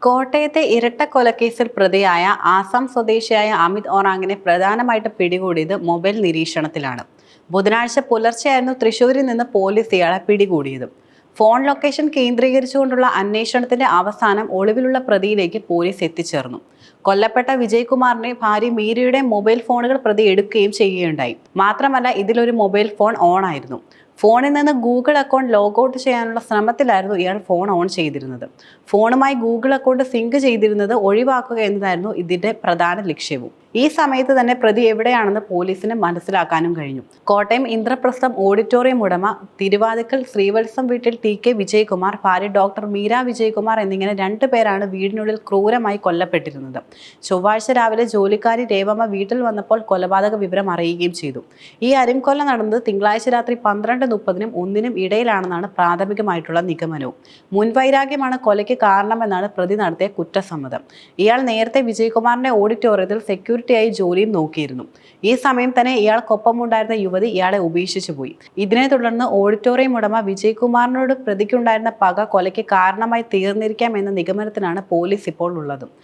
കോട്ടയത്തെ ഇരട്ടക്കൊലക്കേസിൽ പ്രതിയായ ആസാം സ്വദേശിയായ അമിത് ഒറാങ്ങിനെ പ്രധാനമായിട്ട് പിടികൂടിയത് മൊബൈൽ നിരീക്ഷണത്തിലാണ്. ബുധനാഴ്ച പുലർച്ചെയായിരുന്നു തൃശൂരിൽ നിന്ന് പോലീസ് ഇയാളെ പിടികൂടിയത്. ഫോൺ ലൊക്കേഷൻ കേന്ദ്രീകരിച്ചുകൊണ്ടുള്ള അന്വേഷണത്തിന്റെ അവസാനം ഒളിവിലുള്ള പ്രതിയിലേക്ക് പോലീസ് എത്തിച്ചേർന്നു. കൊല്ലപ്പെട്ട വിജയ്കുമാറിന്റെ ഭാര്യ മീരയുടെ മൊബൈൽ ഫോണുകൾ പ്രതി എടുക്കുകയും ചെയ്യുകയുണ്ടായി. മാത്രമല്ല, ഇതിലൊരു മൊബൈൽ ഫോൺ ഓൺ ആയിരുന്നു. ഫോണിൽ നിന്ന് ഗൂഗിൾ അക്കൗണ്ട് ലോഗൌട്ട് ചെയ്യാനുള്ള ശ്രമത്തിലായിരുന്നു ഇയാൾ ഫോൺ ഓൺ ചെയ്തിരുന്നത്. ഫോണുമായി ഗൂഗിൾ അക്കൗണ്ട് സിങ്ക് ചെയ്തിരുന്നത് ഒഴിവാക്കുക എന്നതായിരുന്നു ഇതിന്റെ പ്രധാന ലക്ഷ്യവും. ഈ സമയത്ത് തന്നെ പ്രതി എവിടെയാണെന്ന് പോലീസിന് മനസ്സിലാക്കാനും കഴിഞ്ഞു. കോട്ടയം ഇന്ദ്രപ്രസ്ഥം ഓഡിറ്റോറിയം ഉടമ, തിരുവാതിക്കൽ ശ്രീവത്സം വീട്ടിൽ ടി.കെ. വിജയ്കുമാർ, ഭാര്യ ഡോക്ടർ മീര വിജയ്കുമാർ എന്നിങ്ങനെ 2 പേരാണ് വീടിനുള്ളിൽ ക്രൂരമായി കൊല്ലപ്പെട്ടിരുന്നത്. ചൊവ്വാഴ്ച രാവിലെ ജോലിക്കാരി രേവമ്മ വീട്ടിൽ വന്നപ്പോൾ കൊലപാതക വിവരം അറിയുകയും ചെയ്തു. ഈ അരിംകൊല നടന്നത് തിങ്കളാഴ്ച രാത്രി 12:30-നും 1-നും ഇടയിലാണെന്നാണ് പ്രാഥമികമായിട്ടുള്ള നിഗമനവും. മുൻവൈരാഗ്യമാണ് കൊലയ്ക്ക് കാരണമെന്നാണ് പ്രതി നടത്തിയ കുറ്റസമ്മതം. ഇയാൾ നേരത്തെ വിജയ്കുമാറിന്റെ ഓഡിറ്റോറിയത്തിൽ സെക്യൂരിറ്റിയായി ജോലിയും നോക്കിയിരുന്നു. ഈ സമയം തന്നെ ഇയാൾക്കൊപ്പമുണ്ടായിരുന്ന യുവതി ഇയാളെ ഉപേക്ഷിച്ചു പോയി. ഇതിനെ തുടർന്ന് ഓഡിറ്റോറിയം ഉടമ വിജയ്കുമാറിനോട് പ്രതിക്കുണ്ടായിരുന്ന പക കൊലയ്ക്ക് കാരണമായി തീർന്നിരിക്കാം എന്ന നിഗമനത്തിനാണ് പോലീസ് ഇപ്പോൾ ഉള്ളത്.